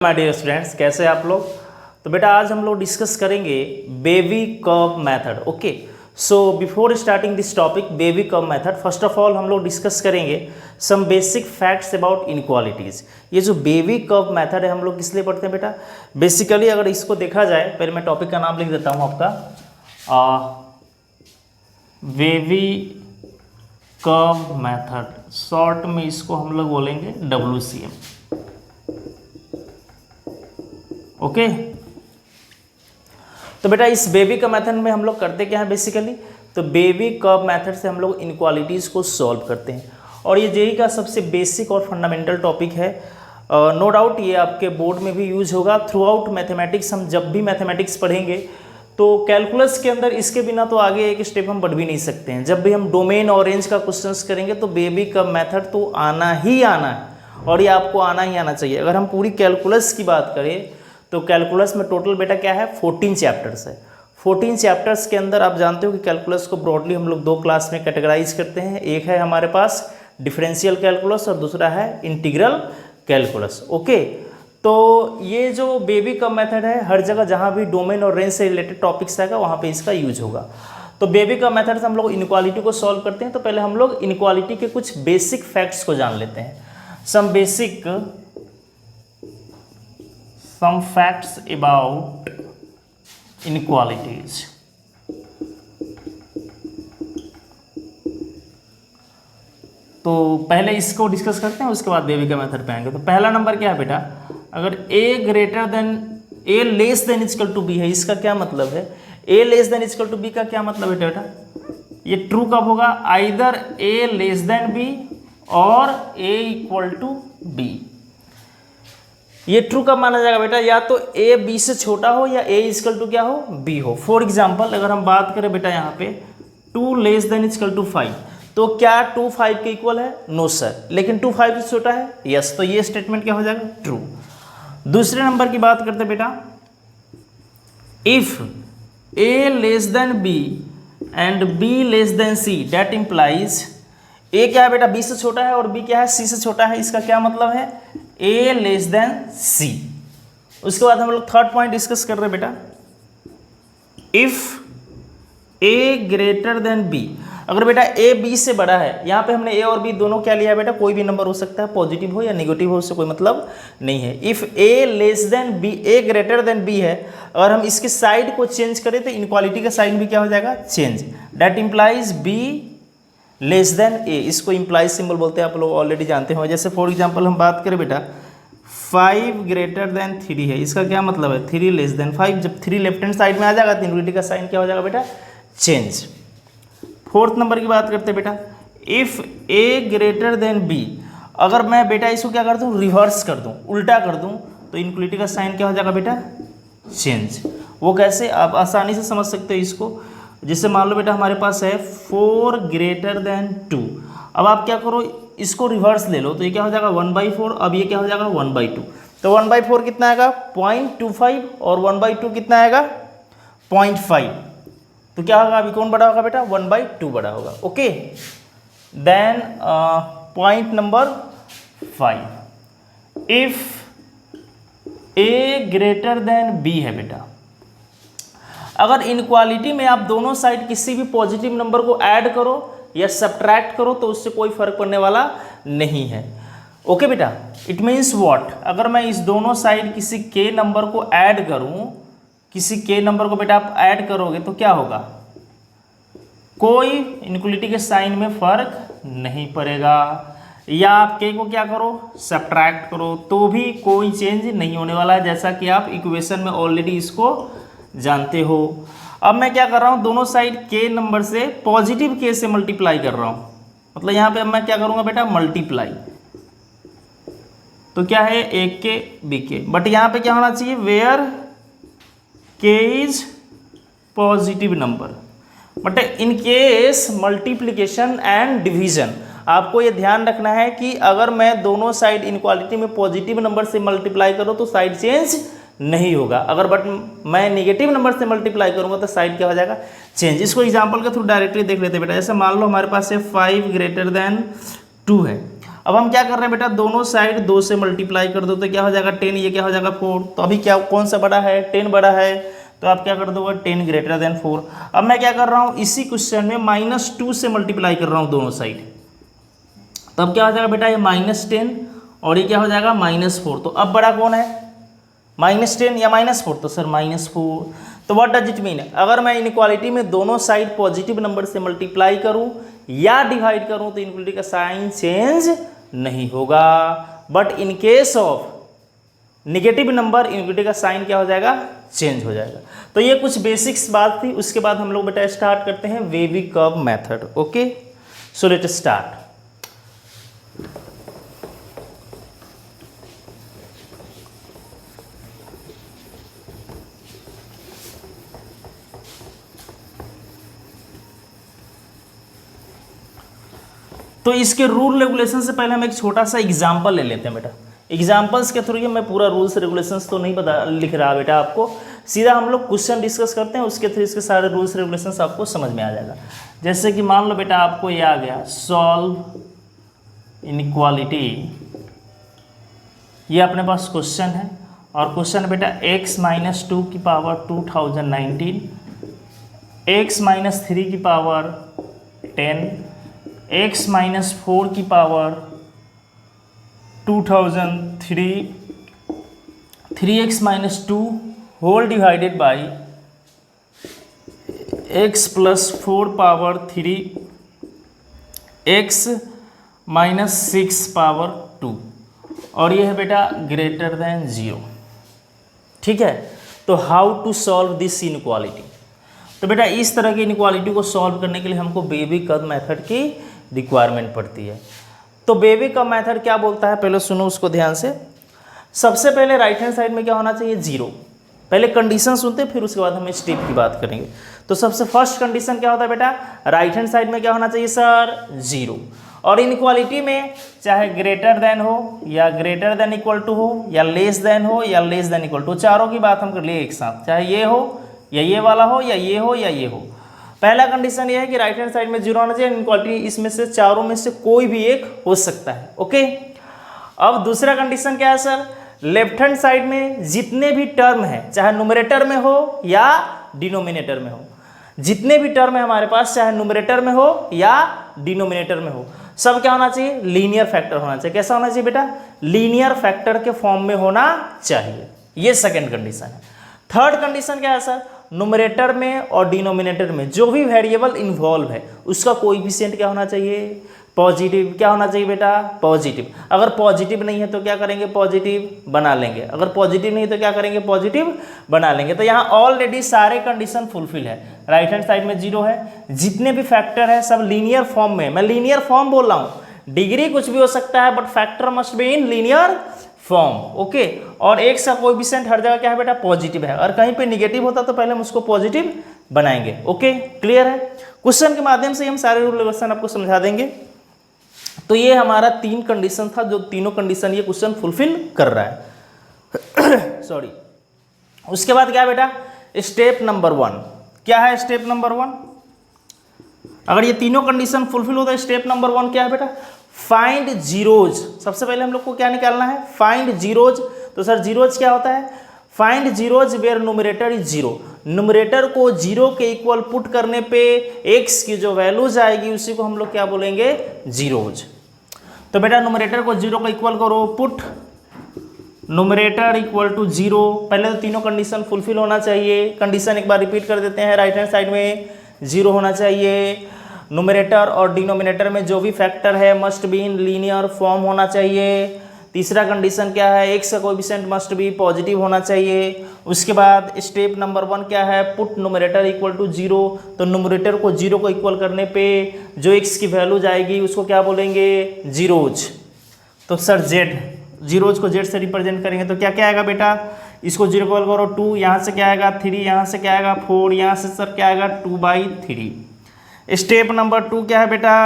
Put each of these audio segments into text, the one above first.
My dear students, कैसे हैं आप लोग। तो बेटा आज हम लोग डिस्कस करेंगे wavy curve method. Okay, so before starting this topic wavy curve method, first of all हम लोग डिस्कस करेंगे some basic facts about inequalities. ये जो बेबी कर्व मेथड है हम लोग किस लिए पढ़ते हैं बेटा। बेसिकली अगर इसको देखा जाए, पहले मैं टॉपिक का नाम लिख देता हूँ आपका, बेबी कर्व मेथड, शॉर्ट में इसको हम लोग बोलेंगे WCM। ओके तो बेटा इस बेबी कर्व मेथड में हम लोग करते क्या है बेसिकली, तो बेबी कर्व मेथड से हम लोग इनक्वालिटीज़ को सॉल्व करते हैं। और ये जेईई का सबसे बेसिक और फंडामेंटल टॉपिक है। नो डाउट ये आपके बोर्ड में भी यूज होगा थ्रू आउट मैथमेटिक्स। हम जब भी मैथमेटिक्स पढ़ेंगे तो कैलकुलस के अंदर इसके बिना तो आगे एक स्टेप हम बढ़ भी नहीं सकते हैं। जब भी हम डोमेन और रेंज का क्वेश्चंस करेंगे तो बेबी कर्व मेथड तो आना ही आना है, और ये आपको आना ही आना चाहिए। अगर हम पूरी कैलकुलस की बात करें तो कैलकुलस में टोटल बेटा क्या है, 14 चैप्टर्स है। 14 चैप्टर्स के अंदर आप जानते हो कि कैलकुलस को ब्रॉडली हम लोग दो क्लास में कैटेगराइज करते हैं। एक है हमारे पास डिफरेंशियल कैलकुलस और दूसरा है इंटीग्रल कैलकुलस। ओके, तो ये जो बेबी कर्व मेथड है हर जगह जहाँ भी डोमेन और रेंज से रिलेटेड टॉपिक्स आएगा वहाँ पे इसका यूज होगा। तो बेबी कर्व मेथड से हम लोग इनक्वालिटी को सॉल्व करते हैं। तो पहले हम लोग इनक्वालिटी के कुछ बेसिक फैक्ट्स को जान लेते हैं। some facts about inequalities। तो पहले इसको डिस्कस करते हैं, उसके बाद बेबी कर्व मेथड पे आएंगे। तो पहला नंबर क्या है बेटा, अगर a less than equal to b है, इसका क्या मतलब है। a less than equal to b का क्या मतलब है बेटा, ये ट्रू कब होगा, either a less then b और a इक्वल टू b। ये ट्रू कब माना जाएगा बेटा, या तो a b से छोटा हो या a इक्वल टू क्या हो, b हो। फॉर एग्जाम्पल अगर हम बात करें बेटा यहाँ पे 2 लेस देन इक्वल टू 5, तो क्या 2 5 के इक्वल है, नो सर। लेकिन 2 5 से छोटा है, यस। तो ये स्टेटमेंट क्या हो जाएगा, ट्रू। दूसरे नंबर की बात करते बेटा, if a less then b and b less than c, date implies a क्या है बेटा, b से छोटा है और b क्या है, c से छोटा है। इसका क्या मतलब है, a लेस देन c। उसके बाद हम लोग थर्ड पॉइंट डिस्कस कर रहे हैं बेटा, if a greater than b। अगर बेटा a b से बड़ा है, यहाँ पे हमने a और b दोनों क्या लिया बेटा, कोई भी नंबर हो सकता है, पॉजिटिव हो या नेगेटिव हो, उससे कोई मतलब नहीं है। If a less then b, a greater than b है, अगर हम इसके साइड को चेंज करें तो इनक्वालिटी का साइन भी क्या हो जाएगा, change. That implies b less than a। इसको इम्प्लाइज सिंबल बोलते हैं, आप लोग ऑलरेडी जानते हो। जैसे फॉर एग्जांपल हम बात करें बेटा 5 ग्रेटर देन 3 है, इसका क्या मतलब है, 3 लेस देन 5। जब 3 लेफ्ट हैंड साइड में आ जाएगा तो इनक्वालिटी का साइन क्या हो जाएगा बेटा, चेंज। फोर्थ नंबर की बात करते हैं बेटा, if a greater than b। अगर मैं बेटा इसको क्या कर दूँ, रिवर्स कर दूँ, उल्टा कर दूँ, तो इनक्वालिटी का साइन क्या हो जाएगा बेटा, चेंज। वो कैसे, आप आसानी से समझ सकते हो इसको। जिससे मान लो बेटा हमारे पास है 4 ग्रेटर देन 2। अब आप क्या करो, इसको रिवर्स ले लो, तो ये क्या हो जाएगा 1/4। अब ये क्या हो जाएगा 1/2। तो 1/4 कितना आएगा 0.25 और 1/2 कितना आएगा 0.5। तो क्या होगा, अभी कौन बड़ा होगा बेटा, 1/2 बड़ा होगा। Okay, then point number 5, if a greater than b है बेटा। अगर इनक्वालिटी में आप दोनों साइड किसी भी पॉजिटिव नंबर को ऐड करो या सब्ट्रैक्ट करो तो उससे कोई फर्क पड़ने वाला नहीं है। ओके बेटा, इट मीन्स व्हाट, अगर मैं इस दोनों साइड किसी के नंबर को ऐड करूं, किसी के नंबर को बेटा आप ऐड करोगे तो क्या होगा, कोई इनक्वालिटी के साइन में फर्क नहीं पड़ेगा। या आप के को क्या करो, सब्ट्रैक्ट करो, तो भी कोई चेंज नहीं होने वाला है, जैसा कि आप इक्वेशन में ऑलरेडी इसको जानते हो। अब मैं क्या कर रहा हूँ, दोनों साइड के नंबर से पॉजिटिव के से मल्टीप्लाई कर रहा हूँ। मतलब यहाँ पे अब मैं क्या करूँगा बेटा, मल्टीप्लाई। तो क्या है, एक के बी के, बट यहाँ पे क्या होना चाहिए, वेयर के is positive number. But in case multiplication and division, आपको ये ध्यान रखना है कि अगर मैं दोनों साइड इनक्वालिटी में पॉजिटिव नंबर से मल्टीप्लाई करूँ तो साइड चेंज नहीं होगा। अगर बट मैं नेगेटिव नंबर से मल्टीप्लाई करूंगा तो साइड क्या हो जाएगा, चेंज। इसको एग्जांपल के थ्रू डायरेक्टली देख लेते हैं बेटा। जैसे मान लो हमारे पास है 5 ग्रेटर देन 2 है, अब हम क्या कर रहे हैं बेटा, दोनों साइड 2 से मल्टीप्लाई कर दो तो क्या हो जाएगा 10, ये क्या हो जाएगा 4। तो अभी क्या कौन सा बड़ा है, 10 बड़ा है, तो आप क्या कर दोगे 10 ग्रेटर देन 4। अब मैं क्या कर रहा हूँ, इसी क्वेश्चन में -2 से मल्टीप्लाई कर रहा हूँ दोनों साइड, तब क्या हो जाएगा बेटा, ये -10 और ये क्या हो जाएगा -4। तो अब बड़ा कौन है, -10 या -4, तो सर -4। तो व्हाट डज इट मीन, अगर मैं इनइक्वालिटी में दोनों साइड पॉजिटिव नंबर से मल्टीप्लाई करूं या डिवाइड करूं तो इनइक्वालिटी का साइन चेंज नहीं होगा, but in case of negative number inequality का साइन क्या हो जाएगा, चेंज हो जाएगा। तो ये कुछ बेसिक्स बात थी। उसके बाद हम लोग बेटा स्टार्ट करते हैं wavy curve method. Okay, so let start. तो इसके रूल रेगुलेशन से पहले हम एक छोटा सा एग्जाम्पल ले लेते हैं बेटा। एग्जाम्पल्स के थ्रू ये मैं पूरा रूल्स रेगुलेशंस तो नहीं बता लिख रहा बेटा आपको, सीधा हम लोग क्वेश्चन डिस्कस करते हैं, उसके थ्रू इसके सारे रूल्स रेगुलेशंस आपको समझ में आ जाएगा। जैसे कि मान लो बेटा आपको ये आ गया, सॉल्व इनइक्वालिटी, ये अपने पास क्वेश्चन है और क्वेश्चन है बेटा x - 2 की पावर 2019, x - 3 की पावर 10, x - 4 की power 2003, 3x - 2 whole divided by x + 4 power 3, x - 6 power 2, और ये है बेटा ग्रेटर देन 0। ठीक है, तो how to solve this inequality. तो बेटा इस तरह की इनइक्वालिटी को सॉल्व करने के लिए हमको बेबी कर्व मेथड की रिक्वायरमेंट पड़ती है। तो बेबी कर्व मेथड क्या बोलता है, पहले सुनो उसको ध्यान से। सबसे पहले राइट हैंड साइड में क्या होना चाहिए, 0। पहले कंडीशन सुनते हैं, फिर उसके बाद हम स्टेप की बात करेंगे। तो सबसे फर्स्ट कंडीशन क्या होता है बेटा, राइट हैंड साइड में क्या होना चाहिए सर, 0। और इनइक्वालिटी में चाहे ग्रेटर देन हो या ग्रेटर देन इक्वल टू हो या लेस देन हो या लेस देन इक्वल टू, चारों की बात हम कर लिए एक साथ, चाहे ये हो या ये वाला हो या ये हो या ये हो। पहला कंडीशन ये है कि राइट हैंड साइड में 0 होना चाहिए, इनइक्वालिटी इसमें से चारों में से कोई भी एक हो सकता है। ओके, अब दूसरा कंडीशन क्या है सर, लेफ्ट हैंड साइड में जितने भी टर्म है, चाहे न्यूमरेटर में हो या डिनोमिनेटर में हो, जितने भी टर्म है हमारे पास, चाहे न्यूमरेटर में हो या डिनोमिनेटर में हो, सब क्या होना चाहिए, लीनियर फैक्टर होना चाहिए। कैसा होना चाहिए बेटा, लीनियर फैक्टर के फॉर्म में होना चाहिए। ये सेकंड कंडीशन है। थर्ड कंडीशन क्या है सर, न्यूमरेटर में और डिनोमिनेटर में जो भी वेरिएबल इन्वॉल्व है उसका कोएफिशिएंट क्या होना चाहिए, पॉजिटिव। क्या होना चाहिए बेटा, पॉजिटिव। अगर पॉजिटिव नहीं है तो क्या करेंगे, पॉजिटिव बना लेंगे। अगर पॉजिटिव नहीं है तो क्या करेंगे, पॉजिटिव बना लेंगे। तो यहाँ ऑलरेडी सारे कंडीशन फुलफिल है। राइट हैंड साइड में 0 है, जितने भी फैक्टर है सब लीनियर फॉर्म में, मैं लीनियर फॉर्म बोल रहा हूँ, डिग्री कुछ भी हो सकता है but factor must be in linear form. Okay, और एक का कोएफिशिएंट हर जगह क्या है बेटा, पॉजिटिव है। और कहीं पे निगेटिव होता तो पहले हम उसको पॉजिटिव बनाएंगे। ओके, क्लियर है। क्वेश्चन के माध्यम से हम सारे रूल रेगुलेशन आपको समझा देंगे। तो ये हमारा 3 कंडीशन था, जो तीनों कंडीशन ये क्वेश्चन फुलफिल कर रहा है। सॉरी। उसके बाद क्या बेटा, स्टेप नंबर 1 क्या है, स्टेप नंबर 1, अगर ये तीनों कंडीशन फुलफिल होता है, स्टेप नंबर 1 क्या है बेटा, फाइंड जीरोज। सबसे पहले हम लोग को क्या निकालना है, फाइंड जीरोज। तो सर जीरोज क्या होता है, find zeros where numerator is 0। Numerator को 0 के इक्वल पुट करने पे x की जो वैल्यूज आएगी उसी को हम लोग क्या बोलेंगे, जीरोज। तो बेटा न्यूमरेटर को 0 का इक्वल करो, पुट न्यूमरेटर इक्वल टू 0। पहले तो तीनों कंडीशन फुलफिल होना चाहिए। कंडीशन एक बार रिपीट कर देते हैं, राइट हैंड साइड में 0 होना चाहिए, न्यूमरेटर और डिनोमिनेटर में जो भी फैक्टर है must be in linear form होना चाहिए। तीसरा कंडीशन क्या है, x का कोएफिशिएंट मस्ट बी पॉजिटिव होना चाहिए। उसके बाद स्टेप नंबर 1 क्या है, पुट न्यूमरेटर इक्वल टू 0। तो न्यूमरेटर को 0 को इक्वल करने पे जो x की वैल्यूज आएगी उसको क्या बोलेंगे, जीरोज। तो सर z, जीरोज को z से रिप्रेजेंट करेंगे तो क्या क्या आएगा बेटा, इसको 0 इक्वल करो 2, यहाँ से क्या आएगा 3, यहाँ से क्या आएगा 4, यहाँ से सर क्या आएगा 2/3। स्टेप नंबर 2 क्या है बेटा,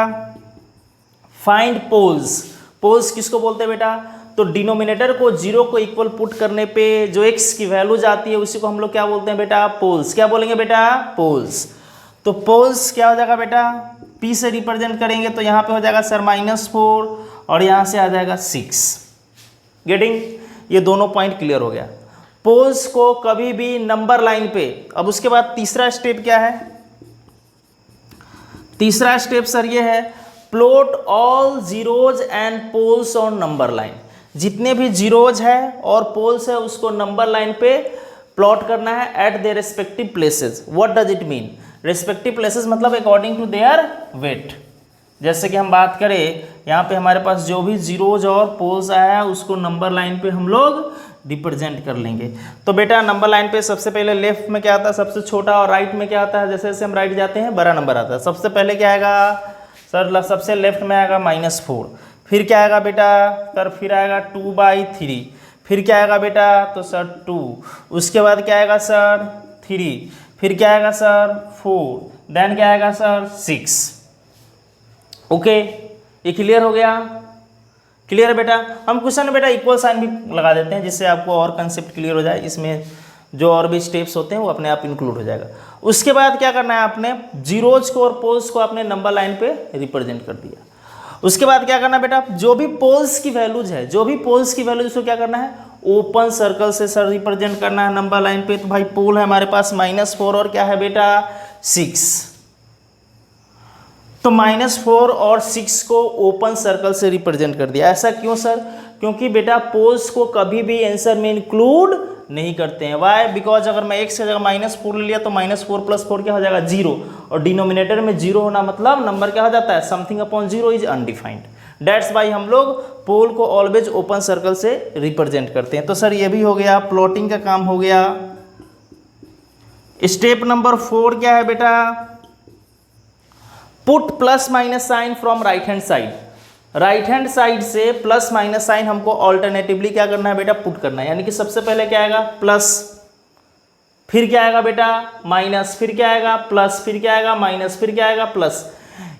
फाइंड पोल्स। पोल्स किसको बोलते हैं बेटा, तो डिनोमिनेटर को 0 को इक्वल पुट करने पे जो x की वैल्यूज आती है उसी को हम लोग क्या बोलते हैं बेटा, पोल्स। क्या बोलेंगे बेटा, पोल्स। तो पोल्स क्या हो जाएगा बेटा, p से रिप्रेजेंट करेंगे तो यहाँ पे हो जाएगा सर -4, और यहाँ से आ जाएगा 6। गेटिंग? ये दोनों पॉइंट क्लियर हो गया। पोल्स को कभी भी नंबर लाइन पे, अब उसके बाद तीसरा स्टेप क्या है? तीसरा स्टेप सर ये है, plot all zeros and poles on number line. जितने भी जीरोज है और पोल्स है उसको नंबर लाइन पे प्लॉट करना है eight their respective places. What does it mean? Respective places मतलब अकॉर्डिंग टू देयर वेट। जैसे कि हम बात करें यहाँ पे हमारे पास जो भी जीरोज और पोल्स आया है उसको नंबर लाइन पे हम लोग रिप्रेजेंट कर लेंगे। तो बेटा नंबर लाइन पे सबसे पहले लेफ्ट में क्या आता है? सबसे छोटा, और राइट में क्या आता है? जैसे जैसे हम राइट जाते हैं बड़ा नंबर आता है। सबसे पहले क्या आएगा सर? सबसे लेफ्ट में आएगा -4। फिर क्या आएगा बेटा सर? फिर आएगा 2/3। फिर क्या आएगा बेटा? तो सर 2। उसके बाद क्या आएगा सर? 3। फिर क्या आएगा सर? 4। देन क्या आएगा सर? 6। ओके, ये क्लियर हो गया? क्लियर है बेटा? हम क्वेश्चन में बेटा इक्वल साइन भी लगा देते हैं जिससे आपको और कंसेप्ट क्लियर हो जाए। इसमें जो और भी स्टेप्स होते हैं वो अपने आप इंक्लूड हो जाएगा। उसके बाद क्या करना है आपने? जीरोज को और पोल्स को आपने नंबर लाइन पे रिप्रेजेंट कर दिया। उसके बाद क्या करना है बेटा? जो भी पोल्स की वैल्यूज है, जो भी पोल्स की वैल्यूज उसको क्या करना है? ओपन सर्कल से सर रिप्रेजेंट करना है नंबर लाइन पे। तो भाई पोल है हमारे पास -4 और क्या है बेटा? 6। तो -4 और 6 को ओपन सर्कल से रिप्रेजेंट कर दिया। ऐसा क्यों सर? क्योंकि बेटा पोल्स को कभी भी आंसर में इंक्लूड नहीं करते हैं। वाई? बिकॉज अगर मैं x की जगह -4 ले लिया तो -4 + 4 क्या हो जाएगा? 0। और डिनोमिनेटर में 0 होना मतलब नंबर क्या हो जाता है? Something upon 0 is undefined. That's why हम लोग पोल को ऑलवेज ओपन सर्कल से रिप्रेजेंट करते हैं। तो सर ये भी हो गया, प्लॉटिंग का काम हो गया। स्टेप नंबर 4 क्या है बेटा? Put ± sign from right hand side. Right hand side से ± साइन हमको ऑल्टरनेटिवली क्या करना है बेटा? पुट करना है। यानी कि सबसे पहले क्या आएगा? प्लस, फिर क्या आएगा बेटा? माइनस, फिर क्या आएगा? प्लस, फिर क्या आएगा? माइनस, फिर क्या आएगा? प्लस।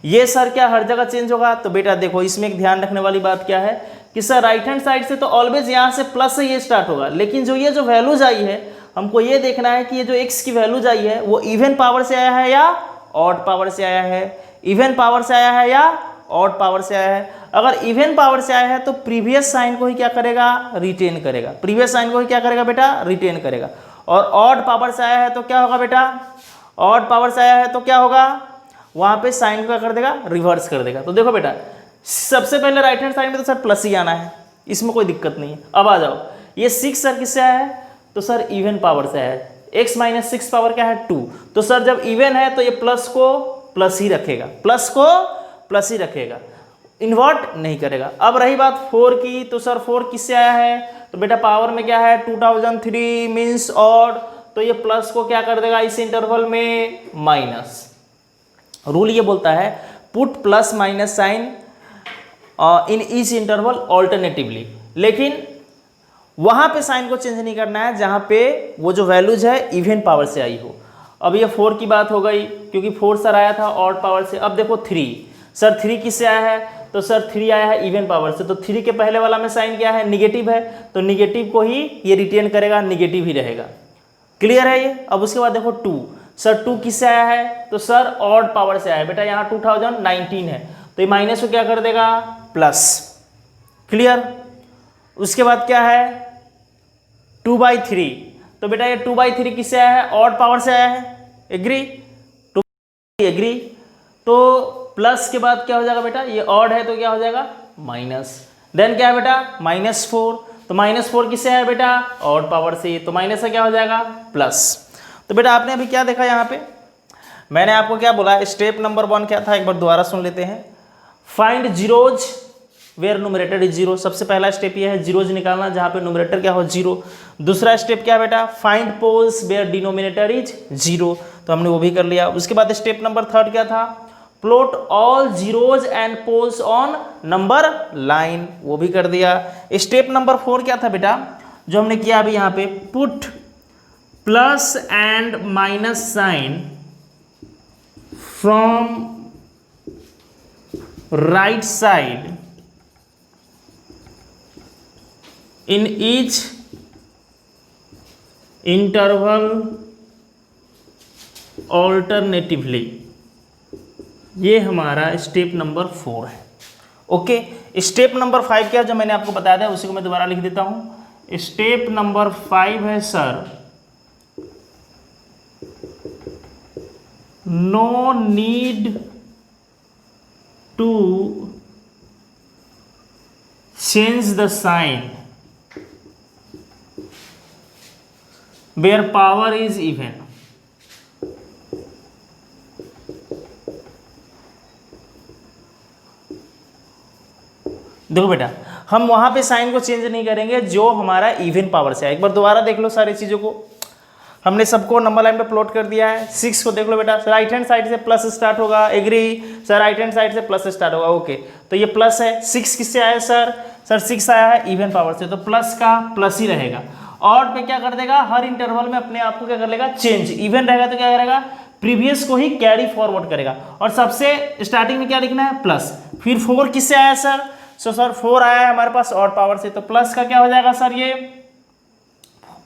ये सर क्या हर जगह चेंज होगा? तो बेटा देखो इसमें एक ध्यान रखने वाली बात क्या है कि सर राइट हैंड साइड से तो ऑलवेज यहाँ से प्लस से ये स्टार्ट होगा, लेकिन जो ये जो वैल्यूज आई है हमको ये देखना है कि ये जो x की वैल्यूज आई है वो इवन पावर से आया है या ऑड पावर से आया है? इवन पावर से आया है या ऑड पावर से आया है? अगर इवन पावर से आया है तो प्रीवियस साइन को ही क्या करेगा? रिटेन करेगा। प्रीवियस साइन को ही क्या करेगा बेटा? रिटेन करेगा। और ऑड पावर से आया है तो क्या होगा बेटा? ऑड पावर से आया है तो क्या होगा? वहां पे साइन को क्या कर देगा? रिवर्स कर देगा। तो देखो बेटा सबसे पहले राइट हैंड साइड में तो सर प्लस ही आना है, इसमें कोई दिक्कत नहीं है। अब आ जाओ, ये 6 सर किससे आया है? तो सर इवन पावर से आया है। x - 6 पावर क्या है? 2। तो सर जब इवन है तो ये प्लस को प्लस ही रखेगा, प्लस को प्लस ही रखेगा, इन्वर्ट नहीं करेगा। अब रही बात 4 की, तो सर 4 किससे आया है? तो बेटा पावर में क्या है? 2003 मीन्स ऑड, तो ये प्लस को क्या कर देगा इस इंटरवल में? माइनस। रूल ये बोलता है put ± sign in each interval alternatively, लेकिन वहां पे साइन को चेंज नहीं करना है जहां पे वो जो वैल्यूज है इवन पावर से आई हो। अब ये 4 की बात हो गई क्योंकि 4 सर आया था ऑड पावर से। अब देखो 3, सर 3 किससे आया है? तो सर 3 आया है इवन पावर से। तो 3 के पहले वाला में साइन क्या है? निगेटिव है, तो निगेटिव को ही ये रिटेन करेगा, निगेटिव ही रहेगा। क्लियर है ये? अब उसके बाद देखो 2, सर 2 किससे आया है? तो सर ऑड पावर से आया है। बेटा यहाँ 2019 है तो ये माइनस को क्या कर देगा? प्लस। क्लियर? उसके बाद क्या है? 2/3, तो बेटा ये 2/3 किससे आया है? ऑड पावर से आया है। एग्री? 2 एग्री? तो प्लस के बाद क्या हो जाएगा बेटा? ये ऑड है तो क्या हो जाएगा? माइनस। देन क्या है बेटा? -4, तो -4 किससे आया बेटा? ऑड पावर से, तो माइनस से क्या हो जाएगा? प्लस। तो बेटा आपने अभी क्या देखा यहाँ पे? मैंने आपको क्या बोला? स्टेप नंबर 1 क्या था? एक बार दोबारा सुन लेते हैं। Find zeros where numerator is 0। सबसे पहला स्टेप ये है जीरोज निकालना जहाँ पे न्यूमरेटर क्या हो? 0। दूसरा स्टेप क्या बेटा? Find poles where denominator is 0, तो हमने वो भी कर लिया। उसके बाद स्टेप नंबर 3 क्या था? Plot all zeros and poles on number line, वो भी कर दिया। स्टेप नंबर 4 क्या था बेटा जो हमने किया अभी यहाँ पे? Put plus and minus sign from right side in each interval alternatively, ये हमारा स्टेप नंबर 4 है। ओके, स्टेप नंबर 5 क्या है जो मैंने आपको बताया था उसी को मैं दोबारा लिख देता हूं। स्टेप नंबर 5 है sir, no need to change the sign where power is even. देखो बेटा, हम वहां पे साइन को चेंज नहीं करेंगे जो हमारा इवन पावर से है। एक बार दोबारा देख लो सारी चीजों को, हमने सबको नंबर लाइन पे प्लॉट कर दिया है। 6 को देख लो बेटा, राइट हैंड साइड से प्लस स्टार्ट होगा, agree sir, right hand side से प्लस स्टार्ट होगा, ओके। तो ये प्लस है, 6 किससे आया सर? सर 6 आया है इवन पावर से, तो प्लस का प्लस ही रहेगा। ऑड पे क्या कर देगा, हर इंटरवल में अपने आप को क्या कर लेगा, चेंज। इवन रहेगा तो क्या करेगा, प्रीवियस को ही कैरी फॉरवर्ड करेगा। और सबसे स्टार्टिंग में क्या लिखना है, प्लस। फिर 4 किससे आया सर? सर 4 आया है हमारे पास ऑड पावर से, तो प्लस का क्या हो जाएगा सर, ये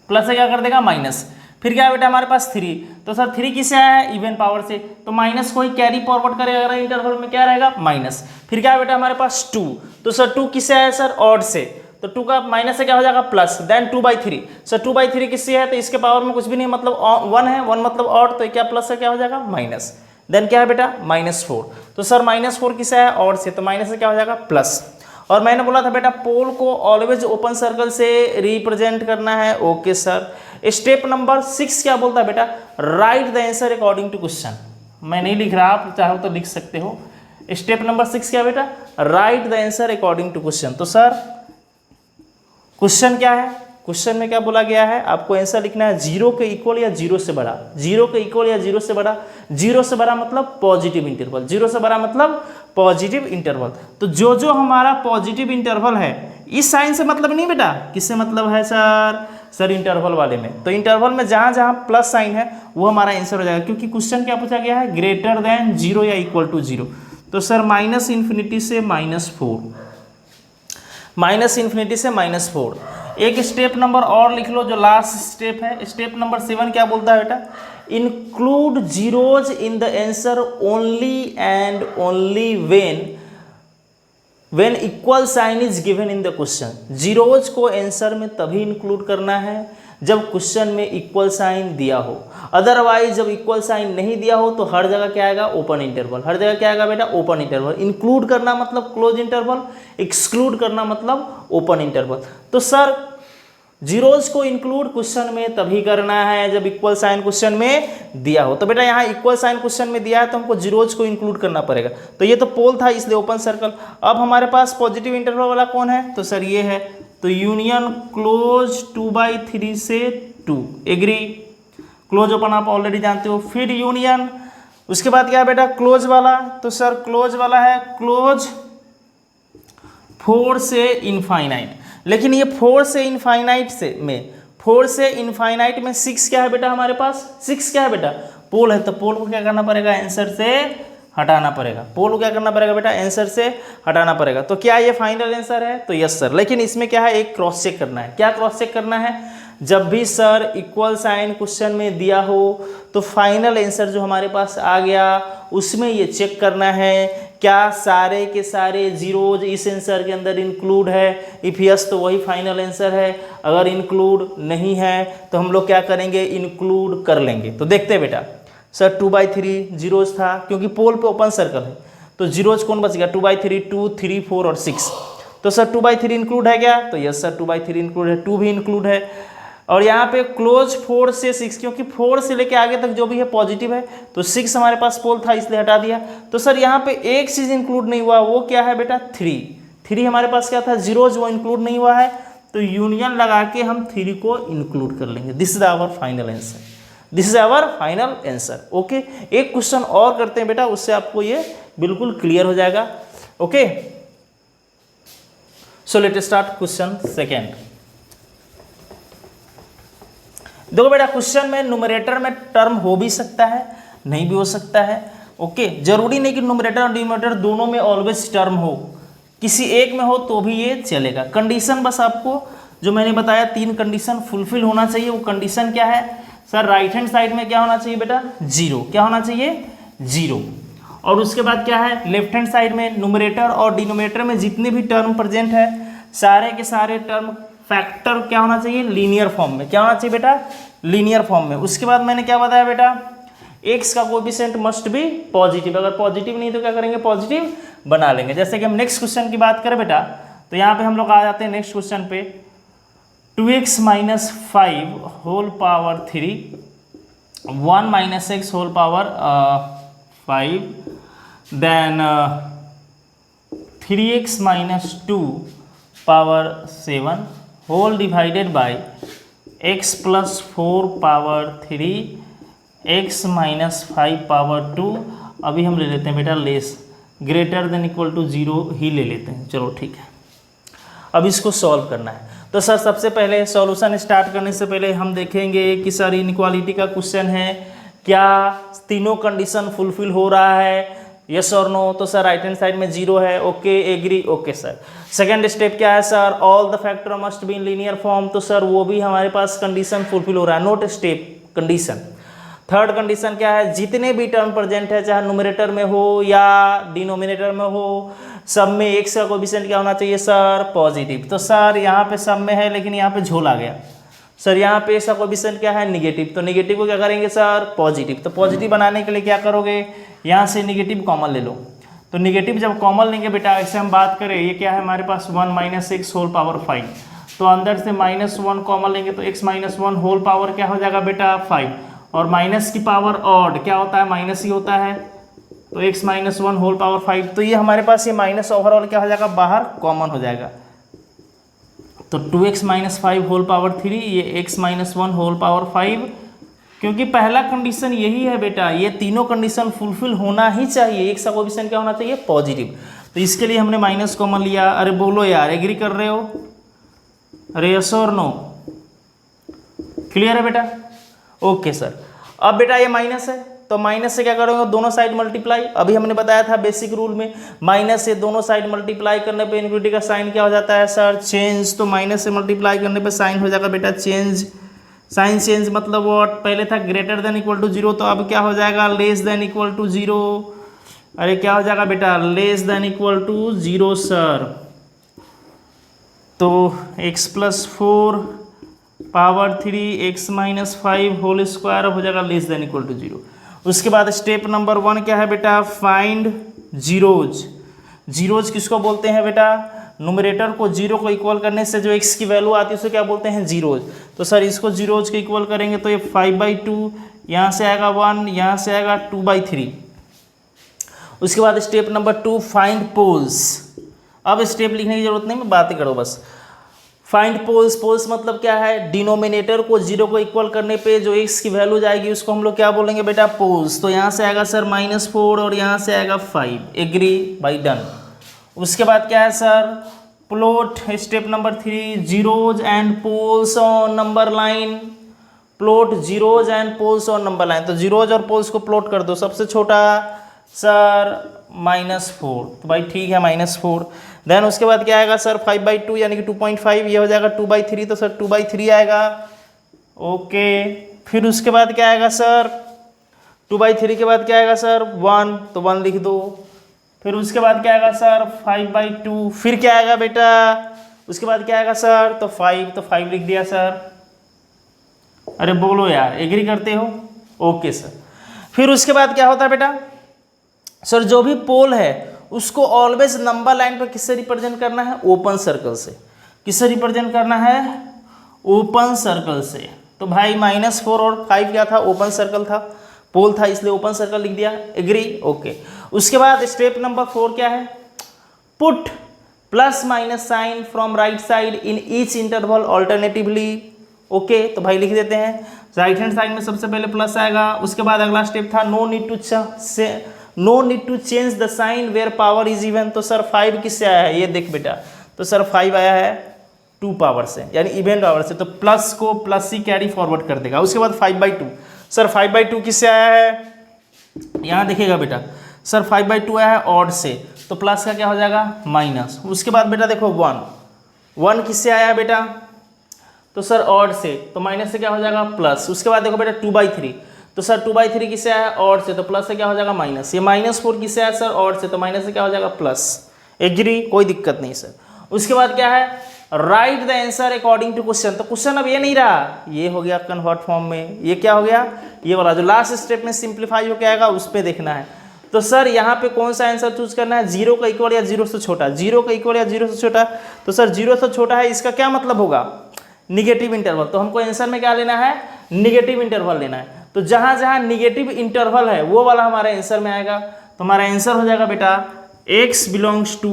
प्लस से क्या कर देगा, माइनस। फिर क्या है बेटा हमारे पास 3, तो सर 3 किससे आया है, इवन पावर से, तो माइनस को ही कैरी फॉरवर्ड करेगा, इंटरवल में क्या रहेगा, माइनस। फिर क्या है बेटा हमारे पास 2, तो सर 2 किससे आया है सर, ऑड से, तो 2 का माइनस से क्या हो जाएगा, प्लस। देन 2/3, सर 2/3 किससे है, तो इसके पावर में कुछ भी नहीं, मतलब 1 है, 1 मतलब ऑड, तो क्या प्लस से क्या हो जाएगा, माइनस। देन क्या है बेटा -4, तो सर -4 किससे है, ऑड से, तो माइनस से क्या हो जाएगा, प्लस। और मैंने बोला था बेटा पोल को ऑलवेज ओपन सर्कल से रिप्रेजेंट करना है, ओके सर। स्टेप नंबर 6 क्या बोलता है बेटा, write the answer according to question. मैं नहीं लिख रहा, आप चाहो तो लिख सकते हो। स्टेप नंबर 6 क्या बेटा, write the answer according to question. तो सर क्वेश्चन क्या है, क्वेश्चन में क्या बोला गया है, आपको आंसर लिखना है 0 के इक्वल या 0 से बड़ा। 0 के इक्वल या 0 से बड़ा, 0 से बड़ा मतलब पॉजिटिव इंटरवल, 0 से बड़ा मतलब पॉजिटिव इंटरवल। तो जो जो हमारा पॉजिटिव इंटरवल है, इस साइन से मतलब नहीं बेटा, किससे मतलब है सर? सर इंटरवल वाले में। तो इंटरवल में जहां जहां प्लस साइन है वो हमारा आंसर हो जाएगा, क्योंकि क्वेश्चन क्या पूछा गया है, ग्रेटर देन 0 या इक्वल टू 0। तो सर -∞ से -4, -∞ से -4। एक स्टेप नंबर और लिख लो जो लास्ट स्टेप है, स्टेप नंबर 7 क्या बोलता है बेटा, include zeros in the answer only and only when equal sign is given in the question. Zeros को आंसर में तभी इंक्लूड करना है जब क्वेश्चन में इक्वल साइन दिया हो, अदरवाइज जब इक्वल साइन नहीं दिया हो तो हर जगह क्या आएगा, ओपन इंटरवल। हर जगह क्या आएगा बेटा, ओपन इंटरवल। इंक्लूड करना मतलब क्लोज इंटरवल, एक्सक्लूड करना मतलब ओपन इंटरवल। तो सर जीरोज को इंक्लूड क्वेश्चन में तभी करना है जब इक्वल साइन क्वेश्चन में दिया हो। तो बेटा यहाँ इक्वल साइन क्वेश्चन में दिया है तो हमको जीरोज को इंक्लूड करना पड़ेगा। तो ये तो पोल था इसलिए ओपन सर्कल। अब हमारे पास पॉजिटिव इंटरवल वाला कौन है, तो सर ये है, तो यूनियन क्लोज 2/3 से 2, एग्री। क्लोज ओपन आप ऑलरेडी जानते हो। फिर यूनियन, उसके बाद क्या है बेटा, क्लोज वाला। तो सर क्लोज वाला है क्लोज 4 से इनफाइनाइट। लेकिन ये 4 से इनफाइनाइट में 6 क्या है बेटा हमारे पास, 6 क्या है बेटा, पोल है। तो पोल को क्या करना पड़ेगा, आंसर से हटाना पड़ेगा। पोल को क्या करना पड़ेगा बेटा, आंसर से हटाना पड़ेगा। तो क्या ये फाइनल आंसर है, तो यस सर। लेकिन इसमें क्या है, एक क्रॉस चेक करना है। क्या क्रॉस चेक करना है, जब भी सर इक्वल साइन क्वेश्चन में दिया हो तो फाइनल आंसर जो हमारे पास आ गया उसमें ये चेक करना है क्या सारे के सारे जीरोज इस आंसर के अंदर इंक्लूड है। इफ यस तो वही फाइनल आंसर है, अगर इंक्लूड नहीं है तो हम लोग क्या करेंगे, इंक्लूड कर लेंगे। तो देखते हैं बेटा, सर 2/3 जीरोज था क्योंकि पोल पे ओपन सर्कल है, तो जीरोज कौन बच गया, 2/3, 2, 3, 4 और 6। तो सर 2/3 इंक्लूड है क्या, तो यस सर 2/3 इंक्लूड है, 2 भी इंक्लूड है। और यहाँ पे क्लोज 4 से 6, क्योंकि 4 से लेके आगे तक जो भी है पॉजिटिव है, तो 6 हमारे पास पोल था इसलिए हटा दिया। तो सर यहाँ पे एक चीज इंक्लूड नहीं हुआ, वो क्या है बेटा, 3 हमारे पास क्या था, जीरोज, वो इंक्लूड नहीं हुआ है। तो यूनियन लगा के हम 3 को इंक्लूड कर लेंगे। This is our final answer, this is our final answer. Okay, एक क्वेश्चन और करते हैं बेटा, उससे आपको ये बिल्कुल क्लियर हो जाएगा। Okay, so let start question second. देखो बेटा, क्वेश्चन में न्यूमरेटर में टर्म हो भी सकता है, नहीं भी हो सकता है। ओके, जरूरी नहीं कि न्यूमरेटर और डिनोमिनेटर दोनों में ऑलवेज टर्म हो, किसी एक में हो तो भी ये चलेगा। कंडीशन बस आपको जो मैंने बताया 3 कंडीशन फुलफिल होना चाहिए। वो कंडीशन क्या है सर, राइट हैंड साइड में क्या होना चाहिए बेटा, 0। क्या होना चाहिए, 0। और उसके बाद क्या है, लेफ्ट हैंड साइड में न्यूमरेटर और डिनोमिनेटर में जितने भी टर्म प्रेजेंट है सारे के सारे टर्म फैक्टर क्या होना चाहिए, लीनियर फॉर्म में। क्या होना चाहिए बेटा, लीनियर फॉर्म में। उसके बाद मैंने क्या बताया बेटा, x का कोएफिशिएंट मस्ट बी पॉजिटिव, अगर पॉजिटिव नहीं तो क्या करेंगे, पॉजिटिव बना लेंगे। जैसे कि हम नेक्स्ट क्वेश्चन की बात करें बेटा, तो यहाँ पे हम लोग आ जाते हैं नेक्स्ट क्वेश्चन पे, 2x minus 5 whole power 3 1 minus x whole power 5 then 3x minus 2 power 7 whole divided by x plus 4 power 3 x minus 5 power 2। अभी हम ले लेते हैं बेटा less greater than equal to 0 ही ले लेते हैं। चलो ठीक है, अब इसको सॉल्व करना है। तो सर सबसे पहले सॉल्यूशन स्टार्ट करने से पहले हम देखेंगे कि सर इनइक्वालिटी का क्वेश्चन है, क्या तीनों कंडीशन फुलफिल हो रहा है, यस और नो। तो सर राइट हैंड साइड में 0 है, okay agree, okay sir. Second step क्या है sir, all the factor must be in linear form. तो सर वो भी हमारे पास कंडीशन फुलफिल हो रहा है, note step condition. Third condition क्या है, जितने भी टर्म प्रेजेंट है चाहे न्यूमरेटर में हो या डिनोमिनेटर में हो, सब में x का कोएफिशिएंट क्या होना चाहिए सर, पॉजिटिव। तो सर यहाँ पे सब में है लेकिन यहाँ पे झोल आ गया सर, यहाँ पे x का कोएफिशिएंट क्या है, निगेटिव। तो निगेटिव को क्या करेंगे सर, पॉजिटिव। तो पॉजिटिव बनाने के लिए क्या करोगे, यहाँ से निगेटिव कॉमन ले लो। तो निगेटिव जब कॉमन लेंगे बेटा, ऐसे हम बात करें, ये क्या है हमारे पास 1 माइनस एक्स होल पावर 5, तो अंदर से -1 कॉमन लेंगे तो x माइनस 1 होल पावर क्या हो जाएगा बेटा 5, और माइनस की पावर ऑड क्या होता है, माइनस ही होता है, तो x माइनस 1 होल पावर 5। तो ये हमारे पास ये माइनस ओवरऑल क्या हो जाएगा, बाहर कॉमन हो जाएगा। तो 2x माइनस 5 होल पावर 3, ये x माइनस 1 होल पावर 5, क्योंकि पहला कंडीशन यही है बेटा, ये तीनों कंडीशन फुलफिल होना ही चाहिए। x का कोएफिशिएंट क्या होना चाहिए, पॉजिटिव। तो इसके लिए हमने माइनस कॉमन लिया। अरे बोलो यार, एग्री कर रहे हो, अरे यस और नो, क्लियर है बेटा, ओके सर। अब बेटा ये माइनस है, तो माइनस से क्या करोगे, दोनों साइड मल्टीप्लाई। अभी हमने बताया था बेसिक रूल में, माइनस से दोनों साइड मल्टीप्लाई करने पे इनफिनिटी का साइन क्या हो जाता है सर, चेंज। तो माइनस से मल्टीप्लाई करने पे साइन हो जाएगा बेटा चेंज। साइन चेंज मतलब व्हाट, पहले था ग्रेटर देन इक्वल टू 0, तो अब क्या हो जाएगा, लेस देन इक्वल टू 0। अरे क्या हो जाएगा बेटा, less than equal to 0 sir. तो x plus 4 power 3 x minus 5 whole square हो जाएगा लेस देन इक्वल टू 0। उसके बाद स्टेप नंबर 1 क्या है बेटा, फाइंड जीरोज। जीरोज किसको बोलते हैं बेटा, न्यूमरेटर को 0 को इक्वल करने से जो x की वैल्यू आती है उसे क्या बोलते हैं, जीरोज। तो सर इसको जीरोज के इक्वल करेंगे तो ये 5/2, यहाँ से आएगा 1, यहाँ से आएगा 2/3। उसके बाद स्टेप नंबर 2 फाइंड पोल्स। अब स्टेप लिखने की जरूरत नहीं, मैं बातें करो बस। फाइंड पोल्स, पोल्स मतलब क्या है, डिनोमिनेटर को 0 को इक्वल करने पे जो x की वैल्यू जाएगी उसको हम लोग क्या बोलेंगे बेटा, पोल्स। तो यहाँ से आएगा सर -4 और यहाँ से आएगा 5, एग्री बाई डन। उसके बाद क्या है sir, plot. Step number 3 zeros and poles on number line. Plot zeros and poles on number line. तो जीरोज और पोल्स को प्लॉट कर दो। सबसे छोटा सर -4, तो भाई ठीक है -4। देन उसके बाद क्या आएगा सर, 5/2 यानी कि 2.5, ये हो जाएगा 2/3, तो सर 2/3 आएगा, ओके। फिर उसके बाद क्या आएगा सर, 2/3 के बाद क्या आएगा सर, 1, तो 1 लिख दो। फिर उसके बाद क्या आएगा सर, 5/2। फिर क्या आएगा बेटा, उसके बाद क्या आएगा सर, तो 5, तो 5 लिख दिया सर। अरे बोलो यार, एग्री करते हो, ओके सर। फिर उसके बाद क्या होता है बेटा सर, जो भी पोल है उसको ऑलवेज नंबर लाइन पर किससे रिप्रेजेंट करना है, ओपन सर्कल से। किससे रिप्रेजेंट करना है, ओपन सर्कल से। तो भाई -4 और 5 क्या था, ओपन सर्कल था, पोल था, इसलिए ओपन सर्कल लिख दिया, एग्री, ओके। उसके बाद स्टेप नंबर 4 क्या है, put plus minus sign from right side in each interval alternatively, okay. तो भाई लिख देते हैं, राइट हैंड साइड में सबसे पहले प्लस आएगा। उसके बाद अगला स्टेप था no need to change the sign where power is even. तो सर 5 किससे आया है, ये देख बेटा, तो सर 5 आया है 2 पावर से, यानी इवन पावर से, तो प्लस को प्लस ही कैरी फॉरवर्ड कर देगा। उसके बाद 5/2, सर 5/2 किससे आया है, यहाँ देखिएगा बेटा, सर 5/2 आया है ऑड से, तो प्लस का क्या हो जाएगा, माइनस। उसके बाद बेटा देखो 1 किससे आया है बेटा, तो सर ऑड से, तो माइनस से क्या हो जाएगा प्लस। उसके बाद देखो बेटा 2/3, तो सर 2/3 किससे आया, ऑड से, तो प्लस से क्या हो जाएगा माइनस। ये -4 किससे आया सर, ऑड से, तो माइनस से क्या हो जाएगा प्लस। एग्री, कोई दिक्कत नहीं सर। उसके बाद क्या है, write the answer according to question. तो क्वेश्चन अब ये नहीं रहा, ये हो गया कन्वर्ट फॉर्म में, ये क्या हो गया, ये वाला जो लास्ट स्टेप में सिंप्लीफाई होकर आएगा उस पर देखना है। तो सर यहाँ पे कौन सा आंसर चूज करना है, 0 का इक्वल या 0 से छोटा, 0 का इक्वल या 0 से छोटा। तो सर 0 से छोटा है, इसका क्या मतलब होगा, निगेटिव इंटरवल। तो हमको आंसर में क्या लेना है, निगेटिव इंटरवल लेना है। तो जहाँ जहाँ निगेटिव इंटरवल है वो वाला हमारे आंसर में आएगा। तो हमारा आंसर हो जाएगा बेटा x बिलोंग्स टू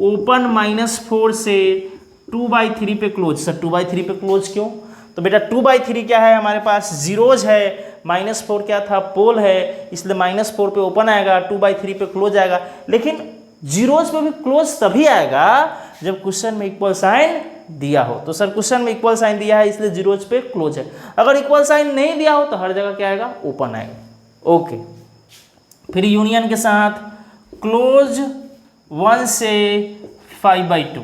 ओपन -4 से 2/3 पे क्लोज। सर 2/3 पे क्लोज क्यों, तो बेटा 2/3 क्या है, हमारे पास जीरोज है, -4 क्या था, पोल है, इसलिए -4 पे ओपन आएगा, 2/3 पे क्लोज आएगा। लेकिन जीरोज पे भी क्लोज तभी आएगा जब क्वेश्चन में इक्वल साइन दिया हो। तो सर क्वेश्चन में इक्वल साइन दिया है इसलिए जीरोज पे क्लोज है। अगर इक्वल साइन नहीं दिया हो तो हर जगह क्या आएगा, ओपन आएगा। ओके, फिर यूनियन के साथ क्लोज 1 से 5/2।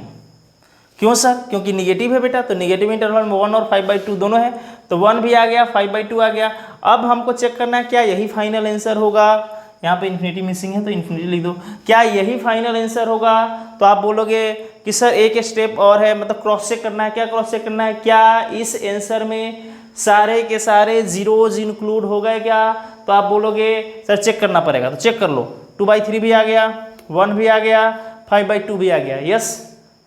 क्यों सर, क्योंकि निगेटिव है बेटा, तो निगेटिव इंटरवल में 1 और 5/2 दोनों है, तो 1 भी आ गया, 5/2 आ गया। अब हमको चेक करना है क्या यही फाइनल आंसर होगा, यहाँ पे इन्फिनिटी मिसिंग है तो इन्फिनिटी लिख दो, क्या यही फाइनल आंसर होगा। तो आप बोलोगे कि सर एक स्टेप और है, मतलब क्रॉस चेक करना है। क्या क्रॉस चेक करना है, क्या इस आंसर में सारे के सारे जीरोज इंक्लूड हो गए क्या। तो आप बोलोगे सर चेक करना पड़ेगा, तो चेक कर लो, 2/3 भी आ गया, 1 भी आ गया, 5/2 भी आ गया, यस,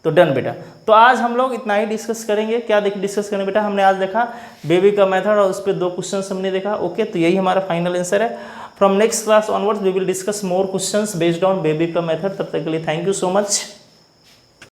तो डन बेटा। तो आज हम लोग इतना ही डिस्कस करेंगे। क्या डिस्कस करें बेटा, हमने आज देखा बेबी का मेथड और उस पर 2 क्वेश्चंस हमने देखा। ओके, तो यही हमारा फाइनल आंसर है। From next class onwards we will discuss more questions based on baby का मेथड। तब तक के लिए थैंक यू सो मच।